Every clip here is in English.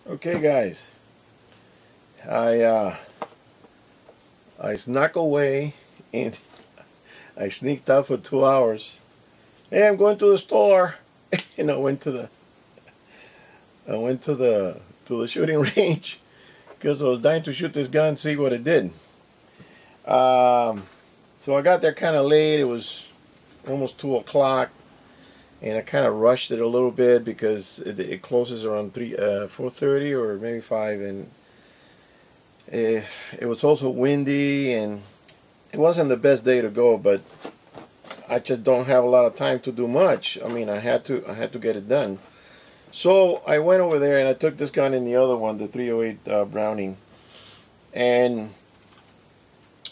Okay, guys, I uh, I snuck away and I sneaked out for 2 hours. Hey, I'm going to the store, and I went to the shooting range because I was dying to shoot this gun and see what it did. Um, so I got there kind of late. It was almost 2 o'clock, and I kind of rushed it a little bit because it closes around 4:30 or maybe 5, and it was also windy and it wasn't the best day to go, but I just don't have a lot of time to do much. I mean, I had to get it done. So I went over there and I took this gun and the other one, the 308 Browning, and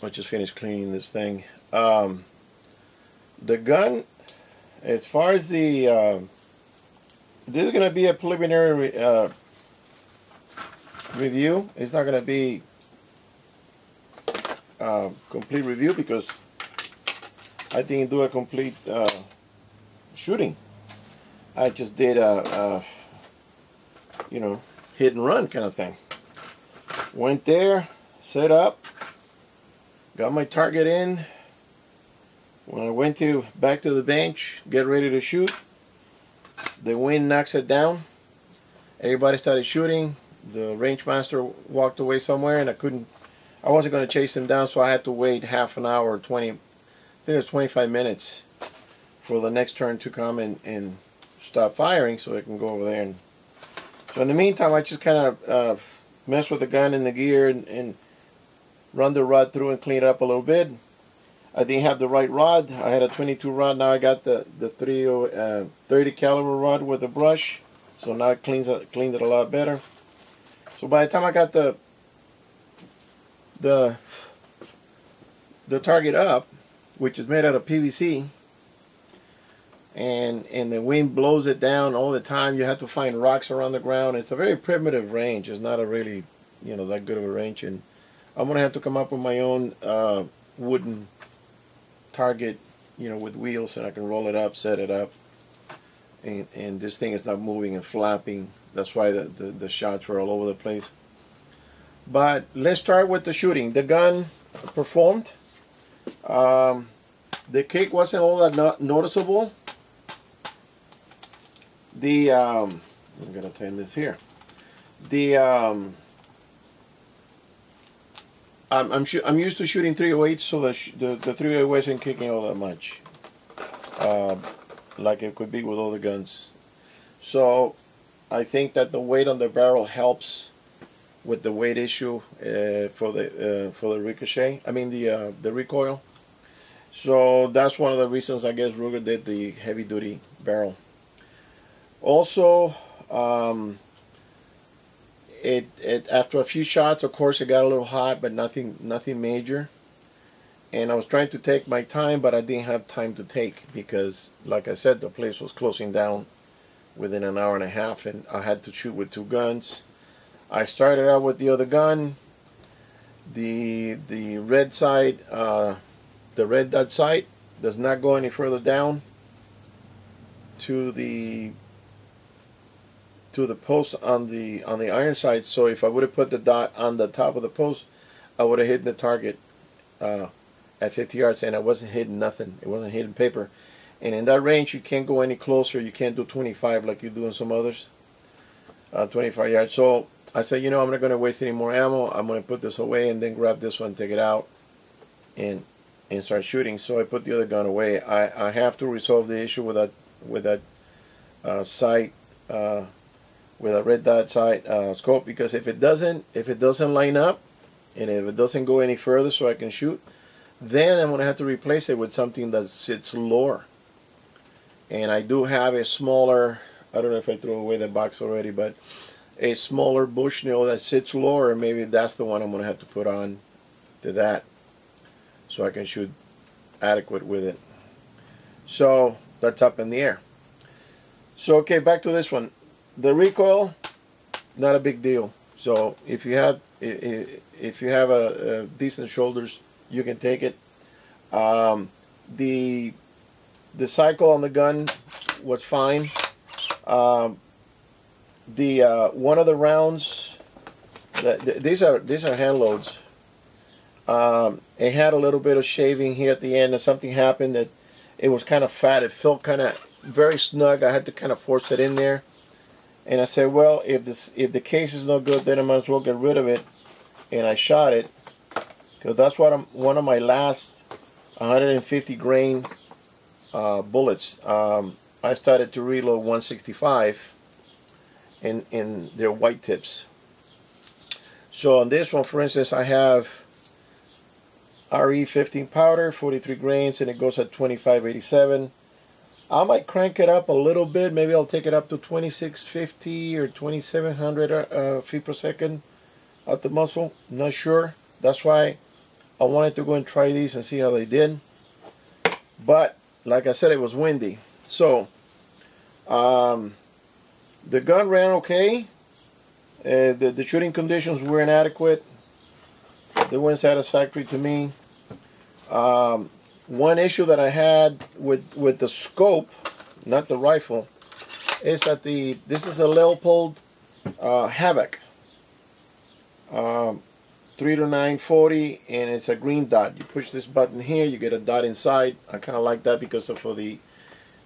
I just finished cleaning this thing. The gun, as far as this is going to be a preliminary review. It's not going to be complete review because I didn't do a complete shooting. I just did a hit and run kind of thing. Went there, set up, got my target in. When I went back to the bench, get ready to shoot, the wind knocks it down. Everybody started shooting. The range master walked away somewhere, and I wasn't going to chase him down, so I had to wait half an hour, 20, I think it was 25 minutes for the next turn to come and stop firing so I can go over there. And so in the meantime, I just kind of mess with the gun and the gear and run the rod through and clean it up a little bit. I didn't have the right rod. I had a 22 rod. Now I got the 30 caliber rod with the brush. So now it cleaned it a lot better. So by the time I got the target up, which is made out of PVC, and the wind blows it down all the time, you have to find rocks around the ground. It's a very primitive range. It's not a really that good of a range, and I'm gonna have to come up with my own wooden target, with wheels, and I can roll it up, set it up, and this thing is not moving and flapping. That's why the shots were all over the place. But let's start with the shooting. The gun performed. The kick wasn't all that noticeable. I'm gonna turn this here. I'm used to shooting 308s, so the 308 wasn't kicking all that much, like it could be with other guns. So I think that the weight on the barrel helps with the weight issue for the ricochet. I mean the recoil. So that's one of the reasons I guess Ruger did the heavy duty barrel. Also, it after a few shots, of course, it got a little hot, but nothing major. And I was trying to take my time, but I didn't have time to take because, like I said, the place was closing down within an hour and a half, and I had to shoot with two guns. I started out with the other gun, the red side, the red dot sight does not go any further down to the post on the iron sight. So if I would have put the dot on the top of the post, I would have hit the target at 50 yards, and I wasn't hitting nothing. It wasn't hitting paper. And in that range, you can't go any closer. You can't do 25 like you do in some others. 25 yards. So I said, I'm not going to waste any more ammo. I'm going to put this away and then grab this one, take it out, and start shooting. So I put the other gun away. I have to resolve the issue with that sight, with a red dot sight scope, because if it doesn't line up, and if it doesn't go any further so I can shoot, then I'm going to have to replace it with something that sits lower. And I do have a smaller, I don't know if I threw away the box already, but a smaller Bushnell that sits lower. Maybe that's the one I'm going to have to put on to that so I can shoot adequate with it. So that's up in the air. So okay, back to this one. The recoil, not a big deal. So if you have a decent shoulders, you can take it. The cycle on the gun was fine. the one of the rounds, these are hand loads. It had a little bit of shaving here at the end, and something happened that it was kind of fat. It felt kind of very snug. I had to kind of force it in there, and I said, well, if the case is no good, then I might as well get rid of it. And I shot it because that's what one of my last 150 grain bullets. I started to reload 165 in their white tips. So on this one, for instance, I have RE15 powder, 43 grains, and it goes at 2587. I might crank it up a little bit. Maybe I'll take it up to 2650 or 2700 feet per second at the muzzle. Not sure. That's why I wanted to go and try these and see how they did. But like I said, it was windy. So the gun ran okay. The shooting conditions were inadequate. They weren't satisfactory to me. One issue that I had with the scope, not the rifle, is that this is a Leupold Havoc 3-9-40, and it's a green dot. You push this button here, you get a dot inside. I kind of like that because for the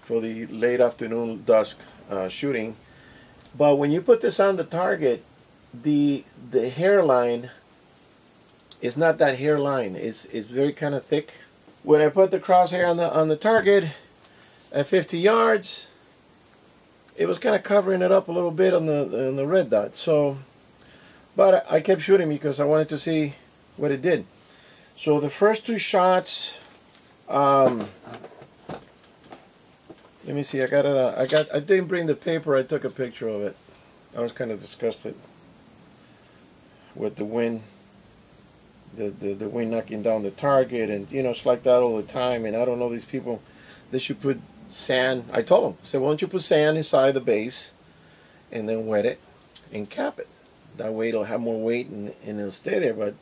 late afternoon dusk shooting. But when you put this on the target, the hairline is not that hairline. It's very kind of thick. When I put the crosshair on the target at 50 yards, it was kind of covering it up a little bit on the red dot. So, but I kept shooting because I wanted to see what it did. So the first two shots, let me see. I didn't bring the paper. I took a picture of it. I was kind of disgusted with the wind. The wind knocking down the target, and you know, it's like that all the time. And I don't know, these people, they should put sand. I told them, I said, why don't you put sand inside the base and then wet it and cap it. That way it'll have more weight and it'll stay there. But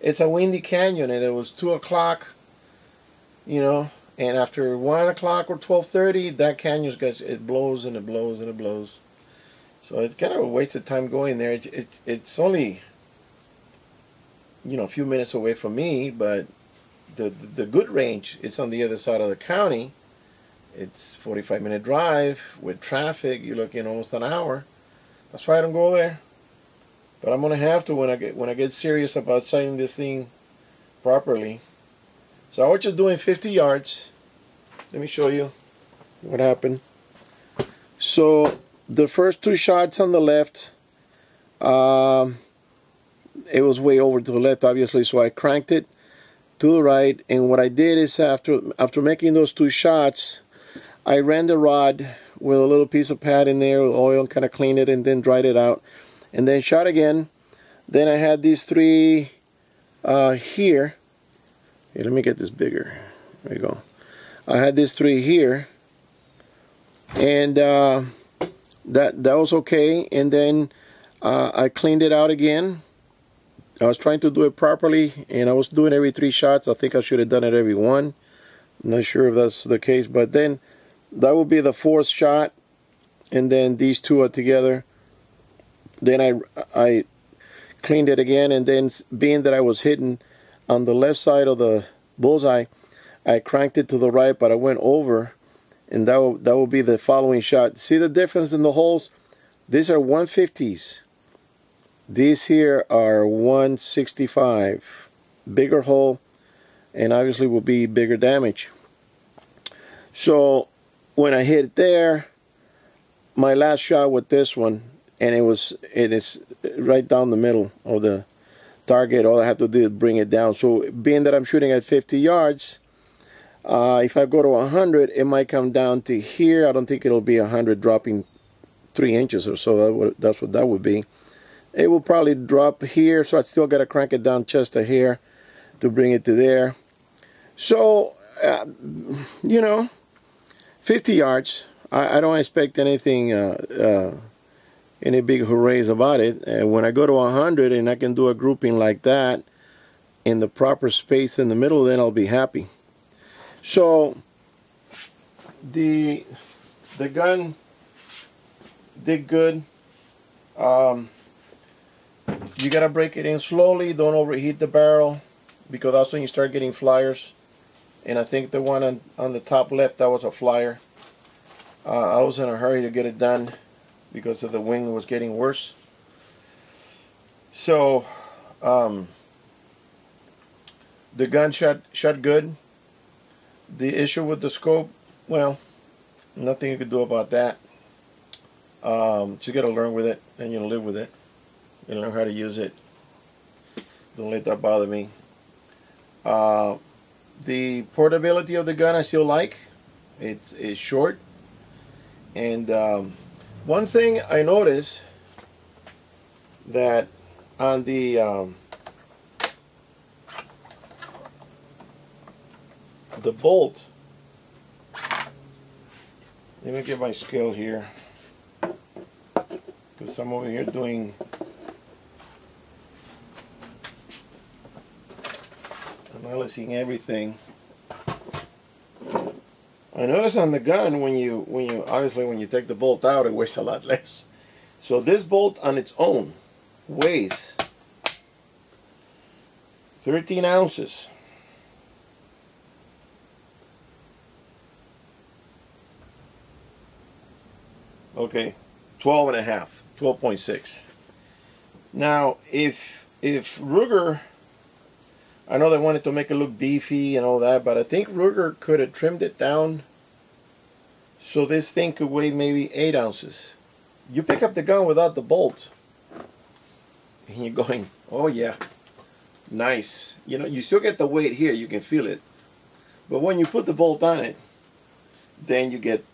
it's a windy canyon, and it was 2 o'clock, you know, and after 1 o'clock or 12:30, that canyon gets, it blows and it blows and it blows. So it's kind of a waste of time going there. It's only, you know, a few minutes away from me, but the good range, it's on the other side of the county. It's 45-minute drive with traffic. You're looking almost an hour. That's why I don't go there. But I'm gonna have to when I get serious about sighting this thing properly. So I was just doing 50 yards. Let me show you what happened. So the first two shots on the left, it was way over to the left, obviously, so I cranked it to the right. And what I did is after making those two shots, I ran the rod with a little piece of pad in there with oil and kind of cleaned it and then dried it out. And then shot again. Then I had these three here. Here, let me get this bigger. There you go. I had these three here. And that was okay. And then I cleaned it out again. I was trying to do it properly, and I was doing every 3 shots. I think I should have done it every 1. I'm not sure if that's the case, but then that would be the 4th shot, and then these two are together. Then I cleaned it again, and then being that I was hitting on the left side of the bullseye, I cranked it to the right, but I went over, and that will be the following shot. See the difference in the holes? These are 150s. These here are 165. Bigger hole, and obviously will be bigger damage. So when I hit there, my last shot with this one, and it is right down the middle of the target. All I have to do is bring it down. So being that I'm shooting at 50 yards, if I go to 100, it might come down to here. I don't think it'll be 100, dropping 3 inches or so. That's what that would be. It will probably drop here, so I still got to crank it down just a hair to bring it to there. So, you know, 50 yards. I don't expect anything, any big hoorays about it. When I go to 100 and I can do a grouping like that in the proper space in the middle, then I'll be happy. So, the gun did good. Um, you gotta break it in slowly. Don't overheat the barrel, because that's when you start getting flyers. And I think the one on the top left, that was a flyer. I was in a hurry to get it done because of the wing was getting worse. So the gun shot good. The issue with the scope, well, nothing you could do about that. So you got to learn with it, and you live with it. You learn how to use it. Don't let that bother me. The portability of the gun I still like. It's short. And one thing I noticed, that on the bolt, let me get my scale here, because I'm over here doing analyzing everything. I notice on the gun, when you obviously when you take the bolt out, it weighs a lot less. So this bolt on its own weighs 13 ounces. Okay, 12 and a half, 12.6. Now, if Ruger, I know they wanted to make it look beefy and all that, but I think Ruger could have trimmed it down so this thing could weigh maybe 8 ounces. You pick up the gun without the bolt, and you're going, oh yeah, nice. You know, you still get the weight here, you can feel it. But when you put the bolt on it, then you get,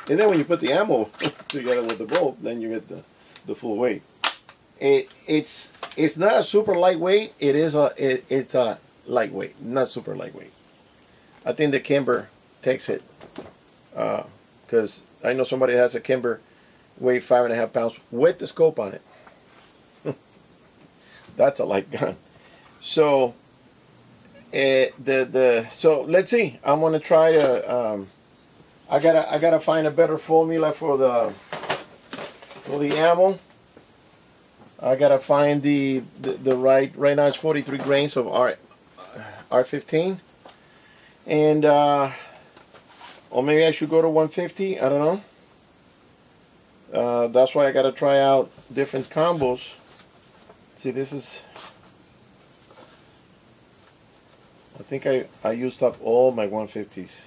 and then when you put the ammo together with the bolt, then you get the full weight. It's not a super lightweight. It's a lightweight, not super lightweight. I think the Kimber takes it, because I know somebody that has a Kimber, weigh 5.5 pounds with the scope on it. That's a light gun. So so let's see. I'm gonna try to. I gotta find a better formula for the ammo. I gotta find the right now it's 43 grains of R15, and or maybe I should go to 150. I don't know. That's why I gotta try out different combos. See, this is, I think I used up all my 150s.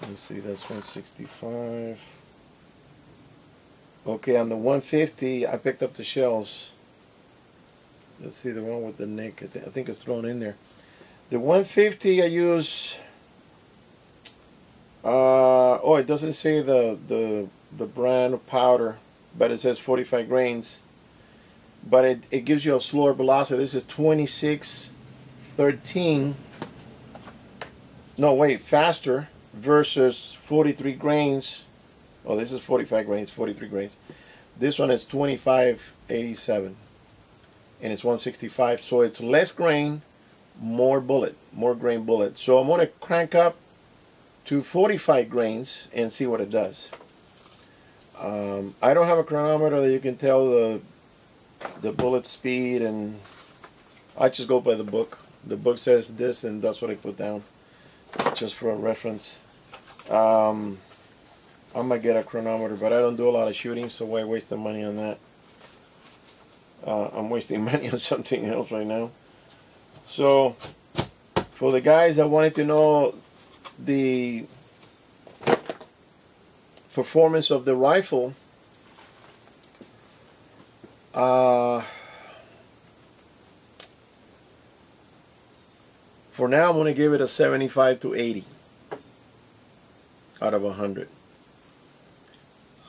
Let's see, that's 165. Okay, on the 150, I picked up the shells. Let's see, the one with the nick, I think it's thrown in there. The 150 I use, oh, it doesn't say the brand of powder, but it says 45 grains. But it gives you a slower velocity. This is 2613. No, wait, faster versus 43 grains. Oh, this is 45 grains, 43 grains. This one is 2587, and it's 165. So it's less grain, more grain bullet. So I'm going to crank up to 45 grains and see what it does. I don't have a chronometer that you can tell the bullet speed, and I just go by the book. The book says this, and that's what I put down, just for a reference. I might get a chronometer, but I don't do a lot of shooting, so why waste the money on that? I'm wasting money on something else right now. So, for the guys that wanted to know the performance of the rifle, for now I'm going to give it a 75 to 80 out of 100.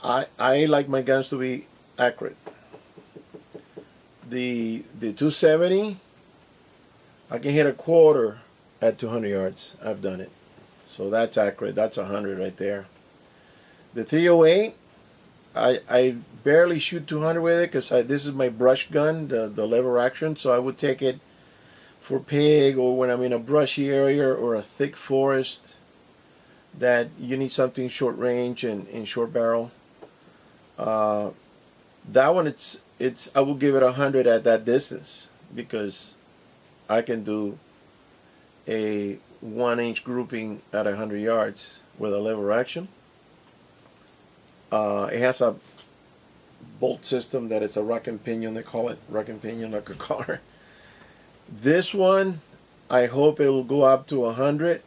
I like my guns to be accurate. The 270, I can hit a quarter at 200 yards. I've done it. So that's accurate. That's 100 right there. The 308, I barely shoot 200 with it, because this is my brush gun, the lever action. So I would take it for pig, or when I'm in a brushy area or a thick forest. that you need something short range and short barrel. That one, it's I will give it 100 at that distance, because I can do a 1-inch grouping at 100 yards with a lever action. It has a bolt system that is a rack and pinion, they call it, rack and pinion, like a car. This one, I hope it will go up to 100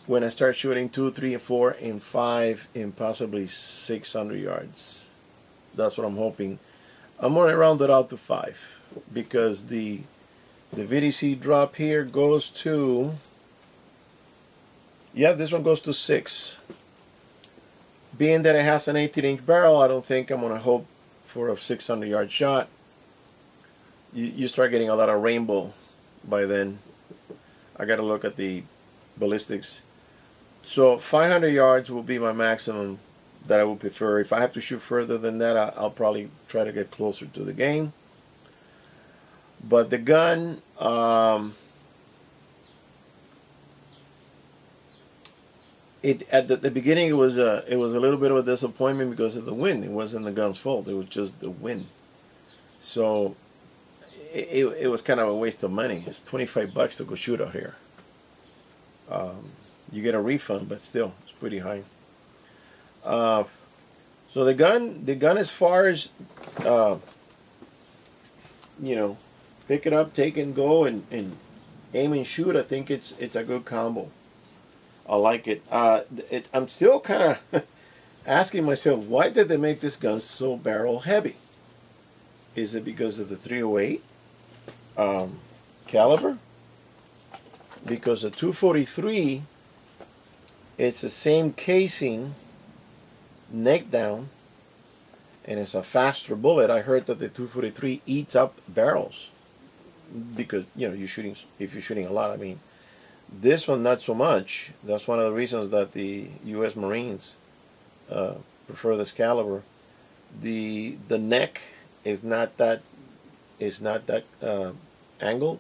when I start shooting 2, 3, 4, and 5, and possibly 600 yards. That's what I'm hoping. I'm going to round it out to 5, because the VDC drop here goes to, yeah, this one goes to 6. Being that it has an 18-inch barrel, I don't think I'm going to hope for a 600-yard shot. You start getting a lot of rainbow by then. I got to look at the ballistics. So 500 yards will be my maximum that I would prefer. If I have to shoot further than that, I'll probably try to get closer to the game. But the gun, at the beginning, it was a little bit of a disappointment because of the wind. It wasn't the gun's fault. It was just the wind. So it was kind of a waste of money. It's $25 to go shoot out here. You get a refund, but still, it's pretty high. So the gun, as far as you know, pick it up, take and go, and aim and shoot, I think it's a good combo. I like it. I'm still kind of asking myself, why did they make this gun so barrel heavy? Is it because of the 308 caliber? Because the 243, it's the same casing, neck down, and it's a faster bullet. I heard that the 243 eats up barrels, because, you know, if you're shooting a lot. I mean, this one not so much. That's one of the reasons that the U.S. Marines prefer this caliber. The neck is not that angled,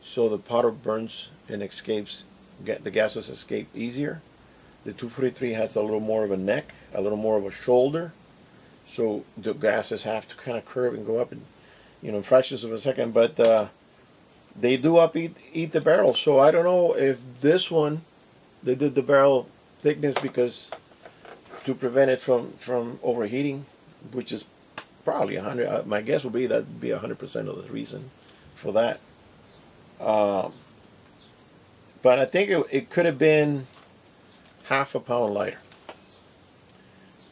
so the powder burns and escapes. The gases escape easier. The 243 has a little more of a neck, a little more of a shoulder, so the gases have to kind of curve and go up in, you know, in fractions of a second. But they do eat the barrel. So I don't know if this one, they did the barrel thickness because to prevent it from overheating, which is probably 100. My guess would be that would be 100% of the reason for that. But I think it could have been half a pound lighter.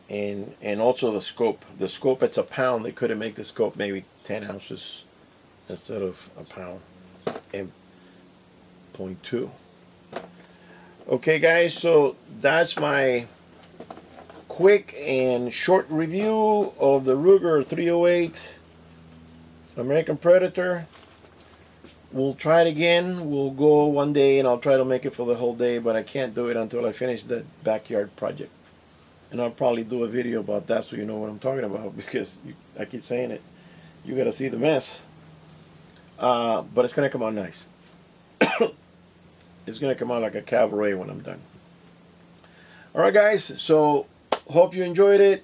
And also the scope. The scope, it's a pound. They could have made the scope maybe 10 ounces instead of a pound and 0.2. Okay, guys, so that's my quick and short review of the Ruger 308 American Predator. We'll try it again. We'll go one day and I'll try to make it for the whole day, but I can't do it until I finish the backyard project. And I'll probably do a video about that so you know what I'm talking about, because I keep saying it. You got to see the mess. But it's going to come out nice. It's going to come out like a cabaret when I'm done. Alright, guys, so hope you enjoyed it.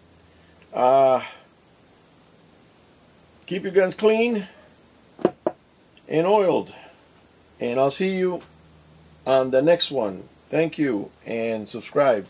Keep your guns clean and oiled. And I'll see you on the next one. Thank you, and subscribe.